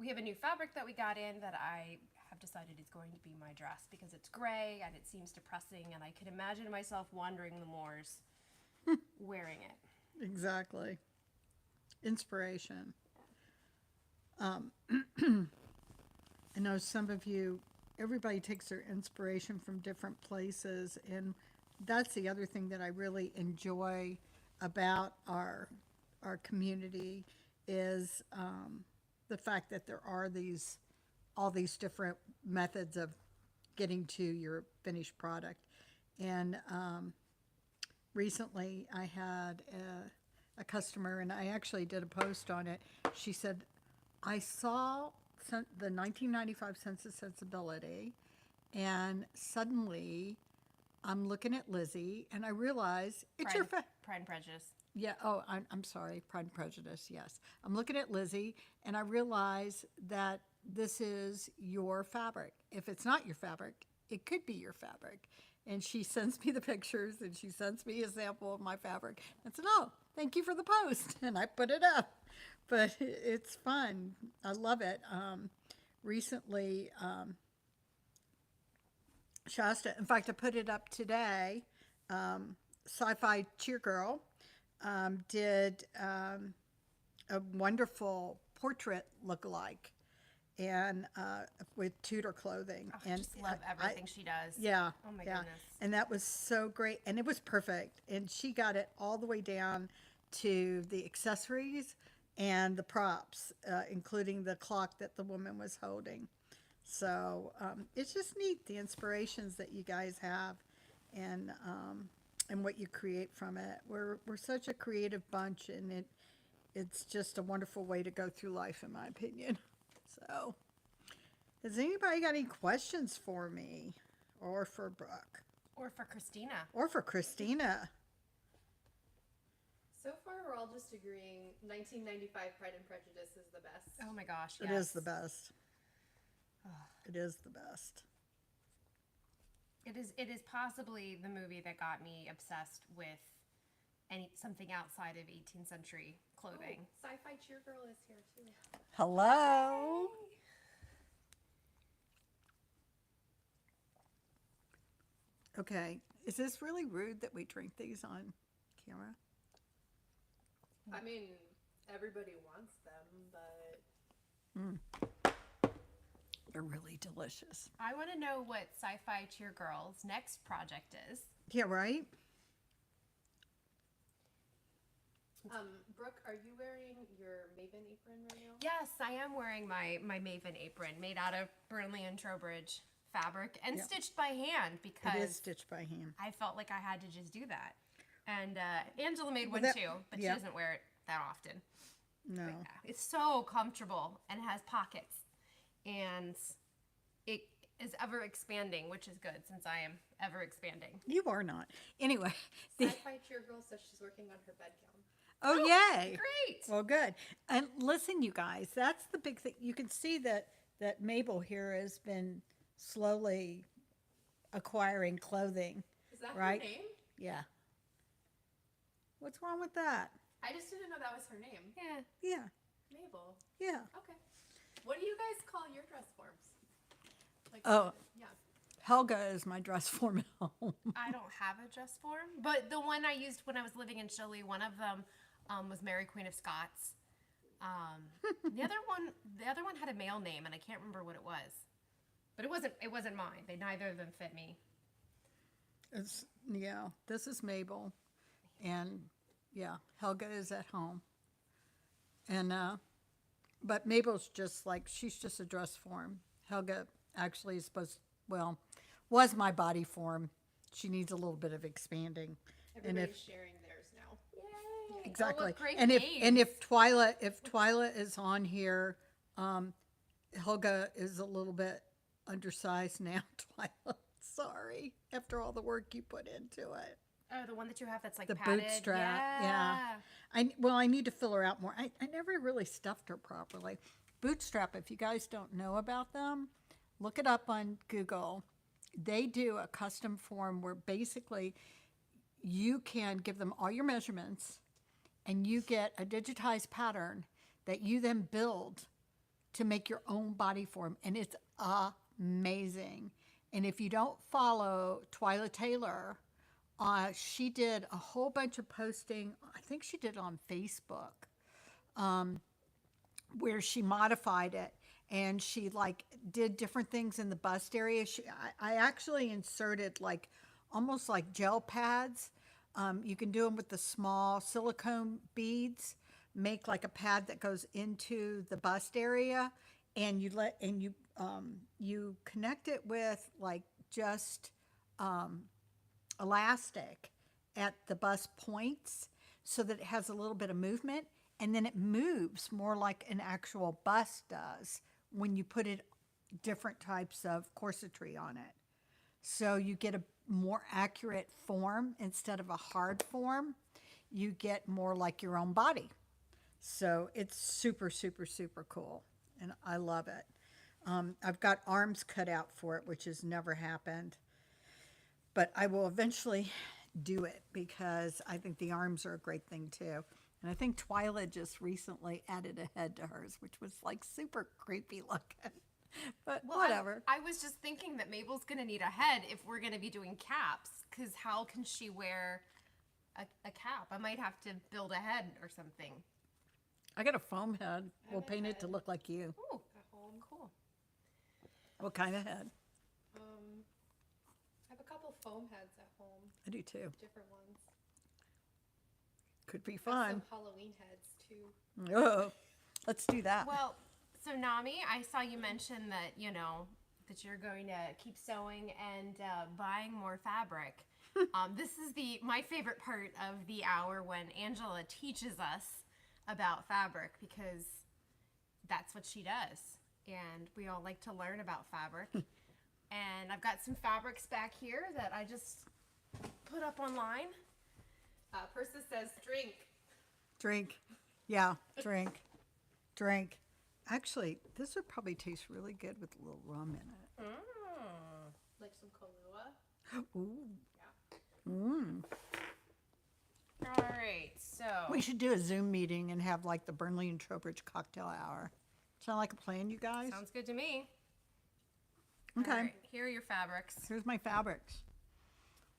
we have a new fabric that we got in that I have decided is going to be my dress because it's gray and it seems depressing, and I could imagine myself wandering the moors wearing it. Exactly. Inspiration. I know some of you, everybody takes their inspiration from different places, and that's the other thing that I really enjoy about our community is the fact that there are all these different methods of getting to your finished product. And recently I had a customer, and I actually did a post on it. She said, I saw the 1995 Census Sensibility, and suddenly I'm looking at Lizzie, and I realize it's your Pride and Prejudice. yeah. Oh, I'm sorry. Pride and Prejudice. Yes. I'm looking at Lizzie, and I realize that this is your fabric. If it's not your fabric, it could be your fabric. And she sends me the pictures, and she sends me a sample of my fabric. I said, oh, thank you for the post. And I put it up. But it's fun. I love it. Recently, Shasta, in fact, I put it up today. Sci-Fi Cheer Girl did a wonderful portrait lookalike, and with Tudor clothing. Oh, I and just love everything she does. Yeah. Oh my yeah. goodness. And that was so great, and it was perfect. And she got it all the way down to the accessories and the props, including the clock that the woman was holding. So it's just neat, the inspirations that you guys have, and what you create from it. We're such a creative bunch, and it's just a wonderful way to go through life, in my opinion. So, has anybody got any questions for me, or for Brooke, Or for Christina. or for Christina? so far we're all just agreeing 1995 Pride and Prejudice is the best. Oh my gosh, It yes. is the best. It is the best. It is possibly the movie that got me obsessed with something outside of 18th century clothing. Sci-Fi Cheer Girl is here too. Hello. Okay. Is this really rude that we drink these on camera? I mean, everybody wants them, but They're really delicious. I want to know what Sci-Fi Cheer Girl's next project is. Yeah, right? Brooke, are you wearing your Maven apron right now? Yes, I am wearing my Maven apron made out of Burnley and Trowbridge fabric and Yeah. stitched by hand It is because stitched by hand. I felt like I had to just do that. And Angela made one that- too, but yeah. she doesn't wear it that often. No. Yeah, it's so comfortable and has pockets, and it is ever expanding, which is good since I am ever expanding. You are not. Anyway. The, Sci-Fi Cheer Girl says she's working on her bedgown. oh, yay. Great. Well, good. And listen, you guys, that's the big thing. You can see that Mabel here has been slowly acquiring clothing. Is that Right. her name? Yeah. What's wrong with that? I just didn't know that was her name. Yeah. Yeah. Mabel. Yeah. Okay. What do you guys call your dress forms? Like, Oh. yeah. Helga is my dress form at home. I don't have a dress form, but the one I used when I was living in Chile, one of them was Mary Queen of Scots. The other one had a male name, and I can't remember what it was. But it wasn't mine. Neither of them fit me. It's, yeah, this is Mabel. And yeah, Helga is at home. And, but Mabel's just like, she's just a dress form. Helga actually is was my body form. She needs a little bit of expanding. Everybody's sharing theirs now. Yay! Exactly. Oh, what great and if names. Twyla is on here, Helga is a little bit undersized now. Twyla, sorry, after all the work you put into it. Oh, the one that you have that's like The padded. bootstrap, yeah. I need to fill her out more. I never really stuffed her properly. Bootstrap, if you guys don't know about them, look it up on Google. They do a custom form where basically you can give them all your measurements and you get a digitized pattern that you then build to make your own body form. And it's amazing. And if you don't follow Twyla Taylor, she did a whole bunch of posting. I think she did it on Facebook, where she modified it and she like did different things in the bust area. I actually inserted like almost like gel pads. You can do them with the small silicone beads. Make like a pad that goes into the bust area, and you connect it with like just elastic at the bust points so that it has a little bit of movement, and then it moves more like an actual bust does when you put it different types of corsetry on it. So you get a more accurate form instead of a hard form. You get more like your own body. So it's super, super, super cool, and I love it. I've got arms cut out for it, which has never happened. But I will eventually do it because I think the arms are a great thing too. And I think Twyla just recently added a head to hers, which was like super creepy looking. But Well, whatever. I was just thinking that Mabel's going to need a head if we're going to be doing caps, because how can she wear a cap? I might have to build a head or something. I got a foam head. We'll have a paint it to head. look like you. Ooh, At home. cool. What kind of head? I have a couple foam heads at home, I do too. different ones. Could be Got fun. some Halloween heads too. Oh, let's do that. Well, so Nami, I saw you mention that, that you're going to keep sewing and buying more fabric. This is my favorite part of the hour when Angela teaches us about fabric, because that's what she does. And we all like to learn about fabric. And I've got some fabrics back here that I just put up online. Persis says drink. Drink. Yeah, drink. Drink. Actually, this would probably taste really good with a little rum in it. Like some Kahlua. Ooh. Yeah. Mm. All right, so We should do a Zoom meeting and have like the Burnley and Trowbridge cocktail hour. Sound like a plan, you guys? sounds good to me. Okay. All right, here are your fabrics. Here's my fabrics.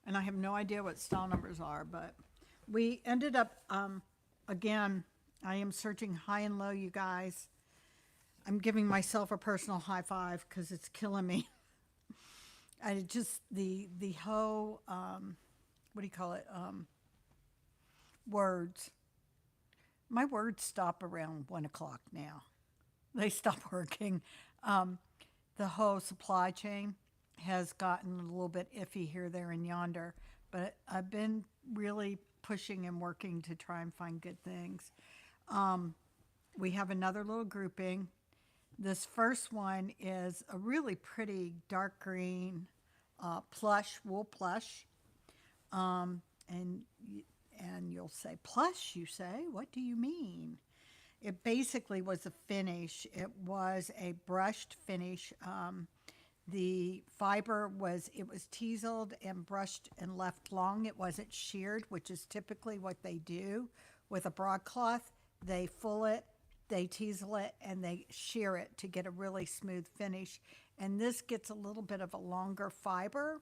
and I have no idea what style numbers are, but we ended up, again, I am searching high and low, you guys. I'm giving myself a personal high five because it's killing me. I just, the whole, what do you call it? Words. My words stop around 1 o'clock now. They stop working. The whole supply chain has gotten a little bit iffy here, there, and yonder, but I've been really pushing and working to try and find good things. We have another little grouping. This first one is a really pretty dark green plush, wool plush. And you'll say, plush, you say? What do you mean? It basically was a finish. It was a brushed finish. The fiber was teaseled and brushed and left long. It wasn't sheared, which is typically what they do with a broadcloth. They full it, they teasel it, and they shear it to get a really smooth finish. And this gets a little bit of a longer fiber.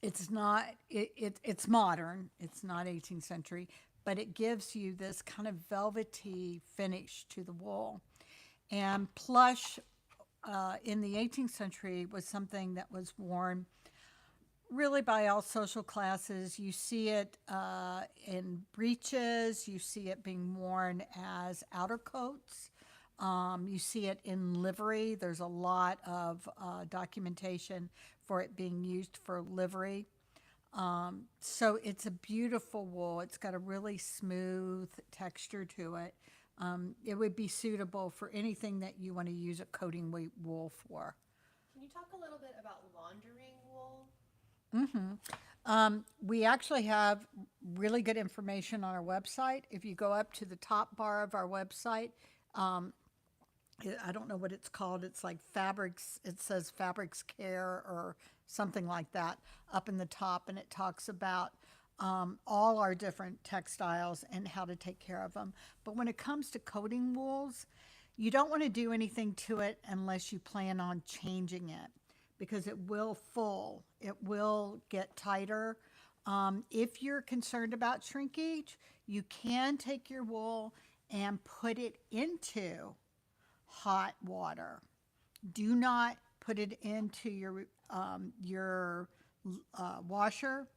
It's not, it's modern. It's not 18th century, but it gives you this kind of velvety finish to the wool. And plush in the 18th century was something that was worn really by all social classes. You see it in breeches. You see it being worn as outer coats. You see it in livery. There's a lot of documentation for it being used for livery. So it's a beautiful wool. It's got a really smooth texture to it. It would be suitable for anything that you want to use a coating weight wool for. Can you talk a little bit about laundering wool? We actually have really good information on our website. If you go up to the top bar of our website, I don't know what it's called. It's like fabrics. It says fabrics care or something like that up in the top, and it talks about all our different textiles and how to take care of them. But when it comes to coating wools, you don't want to do anything to it unless you plan on changing it, because it will full. It will get tighter. If you're concerned about shrinkage, you can take your wool and put it into hot water. Do not put it into your washer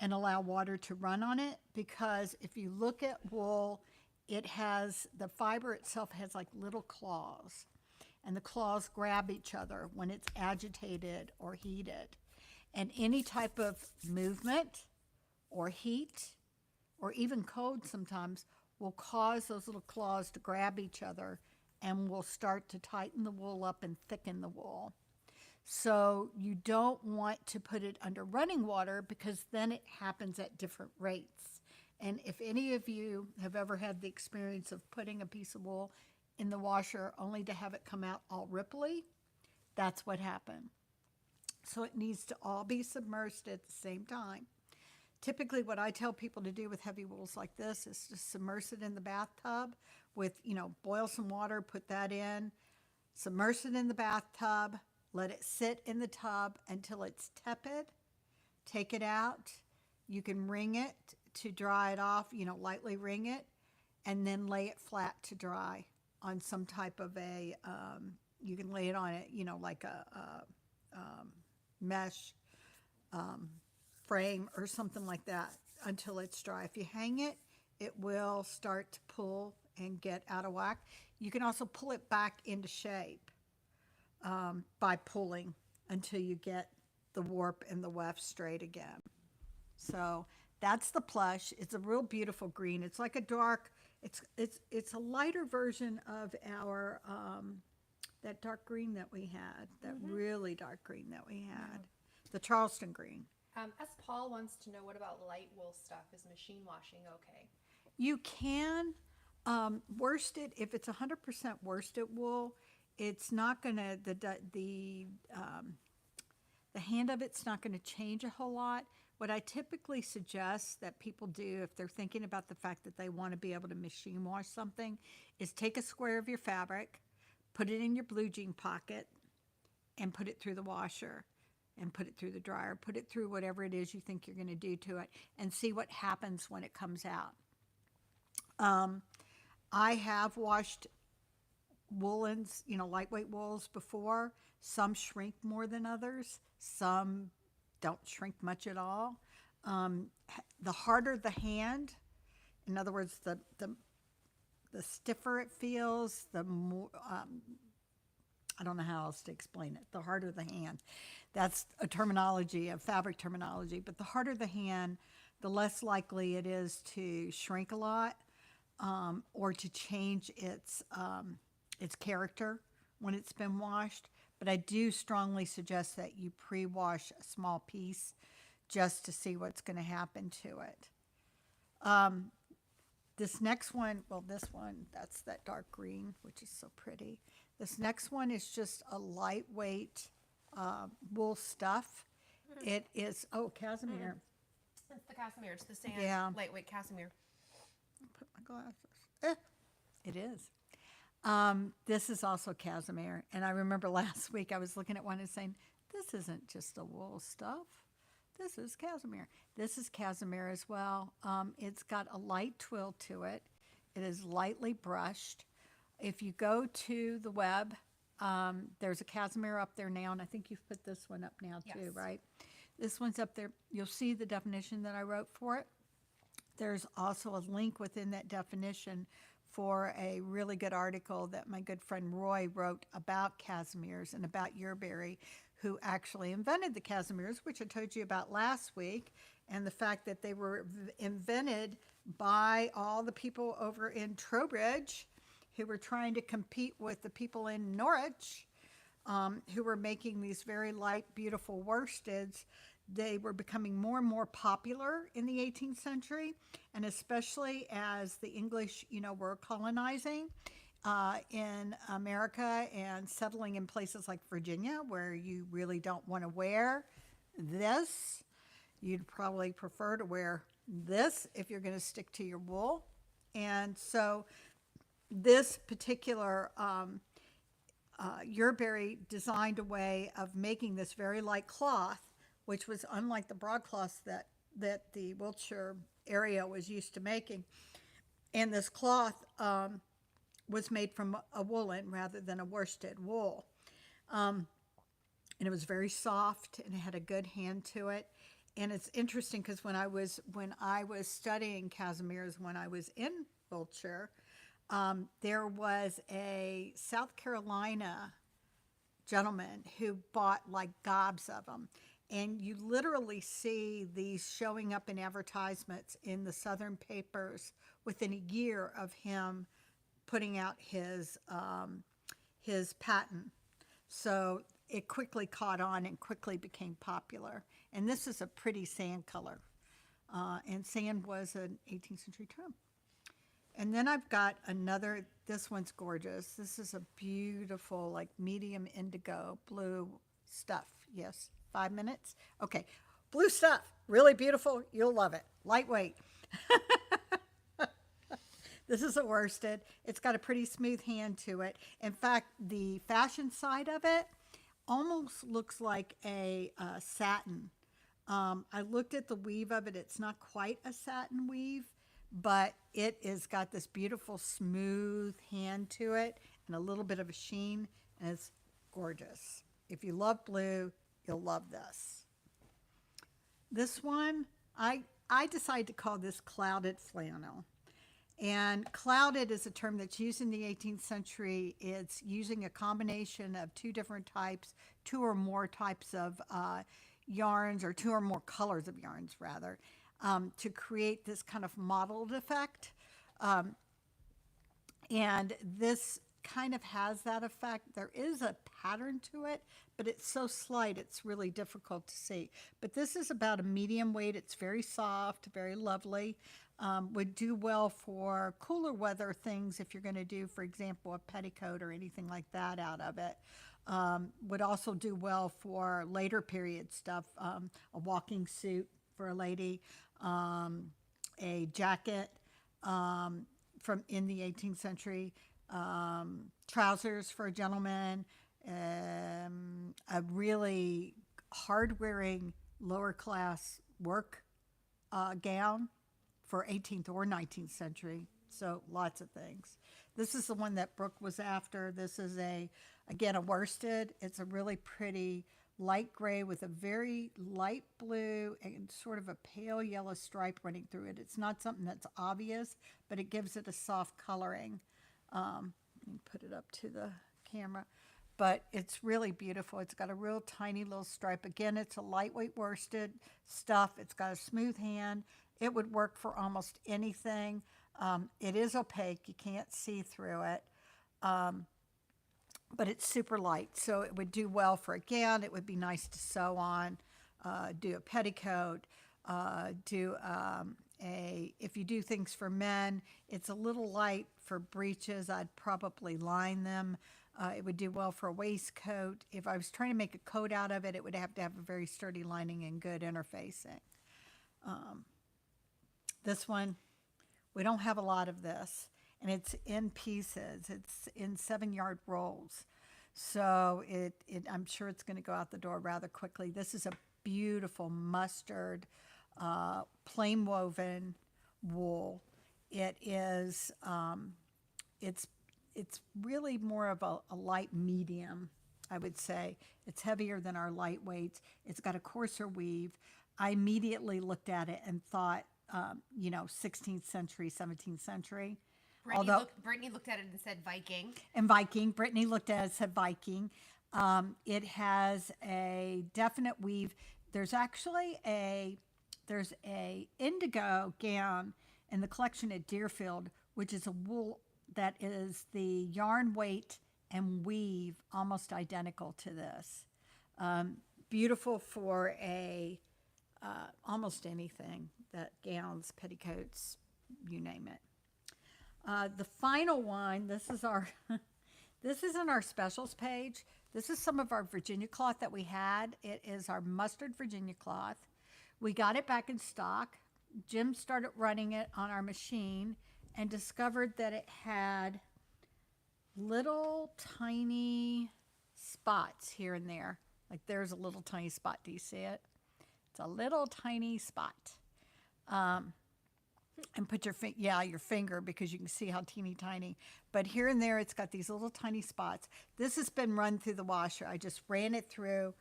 and allow water to run on it, because if you look at wool, the fiber itself has like little claws, and the claws grab each other when it's agitated or heated. And any type of movement or heat or even cold sometimes will cause those little claws to grab each other and will start to tighten the wool up and thicken the wool. So you don't want to put it under running water, because then it happens at different rates. And if any of you have ever had the experience of putting a piece of wool in the washer only to have it come out all ripply, that's what happened. So it needs to all be submerged at the same time. Typically what I tell people to do with heavy wools like this is to submerge it in the bathtub with, boil some water, put that in, submerge it in the bathtub, let it sit in the tub until it's tepid, take it out. You can wring it to dry it off, lightly wring it, and then lay it flat to dry on some type of you can lay it on it, like a mesh frame or something like that until it's dry. If you hang it, it will start to pull and get out of whack. You can also pull it back into shape by pulling until you get the warp and the weft straight again. So that's the plush. It's a real beautiful green. It's like a dark, it's a lighter version of our that dark green that we had, that really dark green that we had, the Charleston green. S. Paul wants to know, what about light wool stuff? Is machine washing okay? You can worsted, if it's 100% worsted wool, it's not gonna, the hand of it's not gonna change a whole lot. What I typically suggest that people do if they're thinking about the fact that they want to be able to machine wash something is take a square of your fabric, put it in your blue jean pocket, and put it through the washer. and put it through the dryer. Put it through whatever it is you think you're going to do to it and see what happens when it comes out. I have washed woolens, lightweight wools before. Some shrink more than others. Some don't shrink much at all. The harder the hand, in other words, the stiffer it feels, the more, I don't know how else to explain it. The harder the hand. That's a terminology, a fabric terminology. But the harder the hand, the less likely it is to shrink a lot or to change its character when it's been washed. But I do strongly suggest that you pre-wash a small piece just to see what's going to happen to it. This next one, that's that dark green, which is so pretty. This next one is just a lightweight wool stuff. It is, cashmere. It's the cashmere. It's the sand, Yeah. lightweight cashmere. Put my glasses. It is. This is also cashmere. And I remember last week I was looking at one and saying, this isn't just a wool stuff. This is cashmere. This is cashmere as well. It's got a light twill to it. It is lightly brushed. If you go to the web, there's a cashmere up there now, and I think you've put this one up now too, Yes. right? This one's up there. You'll see the definition that I wrote for it. There's also a link within that definition for a really good article that my good friend Roy wrote about cashmeres and about yearberry, who actually invented the cashmeres, which I told you about last week, and the fact that they were invented by all the people over in Trowbridge who were trying to compete with the people in Norwich, who were making these very light, beautiful worsteds. They were becoming more and more popular in the 18th century, and especially as the English, were colonizing in America and settling in places like Virginia, where you really don't want to wear this. You'd probably prefer to wear this if you're going to stick to your wool. And so this particular yearberry designed a way of making this very light cloth, which was unlike the broadcloths that the Wiltshire area was used to making. And this cloth was made from a woolen rather than a worsted wool. And it was very soft and it had a good hand to it. And it's interesting because when I was studying cashmeres when I was in Wiltshire, there was a South Carolina gentleman who bought like gobs of them. And you literally see these showing up in advertisements in the Southern papers within a year of him putting out his patent. So it quickly caught on and quickly became popular. And this is a pretty sand color. And sand was an 18th century term. And then I've got another, this one's gorgeous. This is a beautiful, like medium indigo blue stuff. Yes, 5 minutes. Okay, blue stuff, really beautiful. You'll love it. Lightweight. This is a worsted. It's got a pretty smooth hand to it. In fact, the fashion side of it almost looks like a satin. I looked at the weave of it. It's not quite a satin weave, but it has got this beautiful smooth hand to it and a little bit of a sheen, and it's gorgeous. If you love blue, you'll love this. This one, I decided to call this clouded flannel. And clouded is a term that's used in the 18th century. It's using a combination of two different types, two or more types of yarns, or two or more colors of yarns, rather, to create this kind of mottled effect. And this kind of has that effect. There is a pattern to it, but it's so slight it's really difficult to see. But this is about a medium weight. It's very soft, very lovely. Would do well for cooler weather things if you're going to do, for example, a petticoat or anything like that out of it. Would also do well for later period stuff, a walking suit for a lady, a jacket from in the 18th century, trousers for a gentleman, a really hard-wearing lower class work gown for 18th or 19th century. So lots of things. This is the one that Brooke was after. This is again, a worsted. It's a really pretty light gray with a very light blue and sort of a pale yellow stripe running through it. It's not something that's obvious, but it gives it a soft coloring. Let me put it up to the camera. But it's really beautiful. It's got a real tiny little stripe. Again, it's a lightweight worsted stuff. It's got a smooth hand. It would work for almost anything. It is opaque. You can't see through it. But it's super light, so it would do well for a gown. It would be nice to sew on, do a petticoat, if you do things for men, it's a little light for breeches. I'd probably line them. It would do well for a waistcoat. If I was trying to make a coat out of it, it would have to have a very sturdy lining and good interfacing. This one, we don't have a lot of this, and it's in pieces. It's in 7-yard rolls. So I'm sure it's going to go out the door rather quickly. This is a beautiful mustard, plain woven wool. It is, it's really more of a light medium, I would say. It's heavier than our lightweights. It's got a coarser weave. I immediately looked at it and thought, 16th century, 17th century. Brittany looked at it and said Viking. And Viking. Brittany looked at it and said Viking. It has a definite weave. There's actually there's a indigo gown in the collection at Deerfield, which is a wool that is the yarn weight and weave almost identical to this. Beautiful for almost anything, that gowns, petticoats, you name it. The final one, this isn't our specials page. This is some of our Virginia cloth that we had. It is our mustard Virginia cloth. We got it back in stock. Jim started running it on our machine and discovered that it had little tiny spots here and there. Like there's a little tiny spot. Do you see it? It's a little tiny spot. And put your finger, because you can see how teeny tiny. But here and there, it's got these little tiny spots. This has been run through the washer. I just ran it through,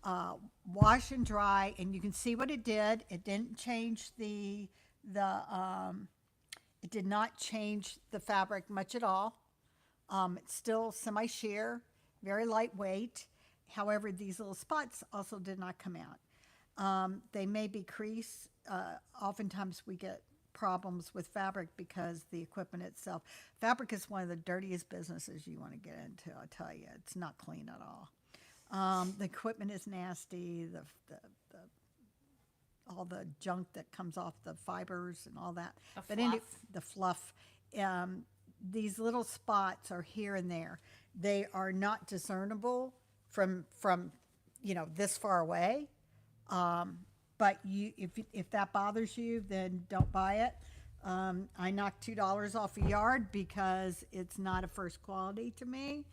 wash and dry, and you can see what it did. It didn't change it did not change the fabric much at all. It's still semi-sheer, very lightweight. However, these little spots also did not come out. They may be crease. Oftentimes we get problems with fabric because the equipment itself. Fabric is one of the dirtiest businesses you want to get into, I'll tell you. It's not clean at all. The equipment is nasty, all the junk that comes off the fibers and all that. The fluff. These little spots are here and there. They are not discernible from this far away. But if that bothers you, then don't buy it. I knocked $2 off a yard because it's not a first quality to me.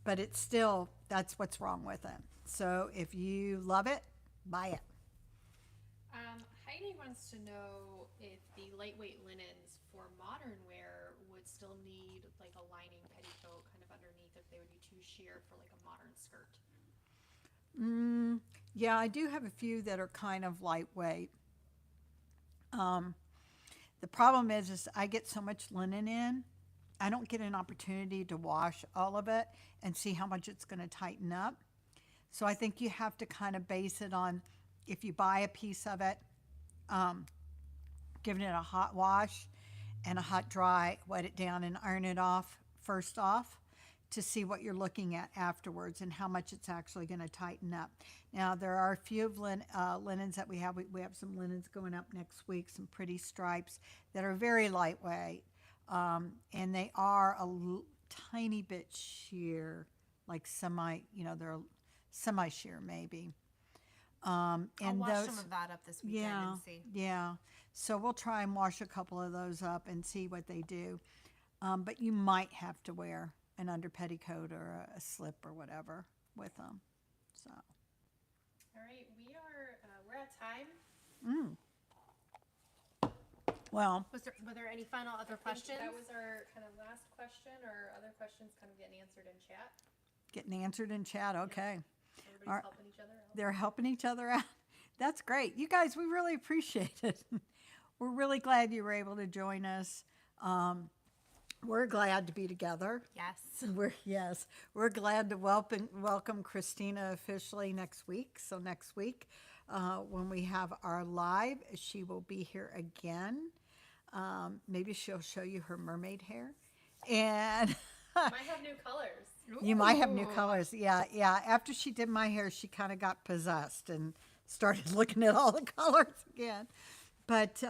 But it's still, that's what's wrong with it. So if you love it, buy it. Heidi wants to know if the lightweight linens for modern wear would still need like a lining petticoat kind of underneath, if they would be too sheer for like a modern skirt. Yeah, I do have a few that are kind of lightweight. The problem is I get so much linen in, I don't get an opportunity to wash all of it and see how much it's going to tighten up. So I think you have to kind of base it on, if you buy a piece of it, giving it a hot wash and a hot dry, wet it down and iron it off first off, to see what you're looking at afterwards and how much it's actually going to tighten up. Now, there are a few of linens that we have. We have some linens going up next week, some pretty stripes that are very lightweight. And they are tiny bit sheer, like they're semi-sheer maybe. I'll wash some of that up this weekend and see. Yeah. So we'll try and wash a couple of those up and see what they do. But you might have to wear an under petticoat or a slip or whatever with them. So All right, we're at time. Well, Were there any final other questions? That was our kind of last question, or other questions kind of getting answered in chat. getting answered in chat. Okay. Everybody's All right. helping each other out. They're helping each other out. That's great. You guys, we really appreciate it. We're really glad you were able to join us. We're glad to be together. Yes. We're glad to welcome Christina officially next week. So next week, when we have our live, she will be here again. Maybe she'll show you her mermaid hair, and Might have new colors. you might have new colors. Yeah. After she did my hair, she kind of got possessed and started looking at all the colors again. But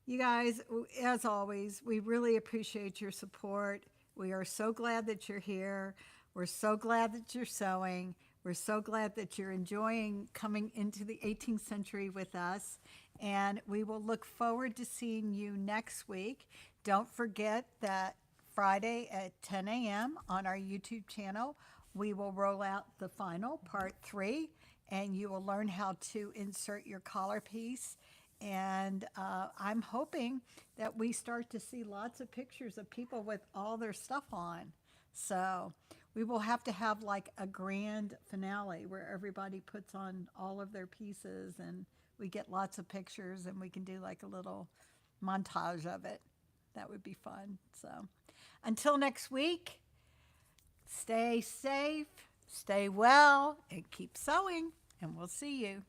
you guys, as always, we really appreciate your support. We are so glad that you're here. We're so glad that you're sewing. We're so glad that you're enjoying coming into the 18th century with us. And we will look forward to seeing you next week. Don't forget that Friday at 10 a.m. on our YouTube channel, we will roll out the final part 3, and you will learn how to insert your collar piece. And I'm hoping that we start to see lots of pictures of people with all their stuff on. So we will have to have like a grand finale where everybody puts on all of their pieces and we get lots of pictures and we can do like a little montage of it. That would be fun. So until next week, stay safe, stay well, and keep sewing, and we'll see you.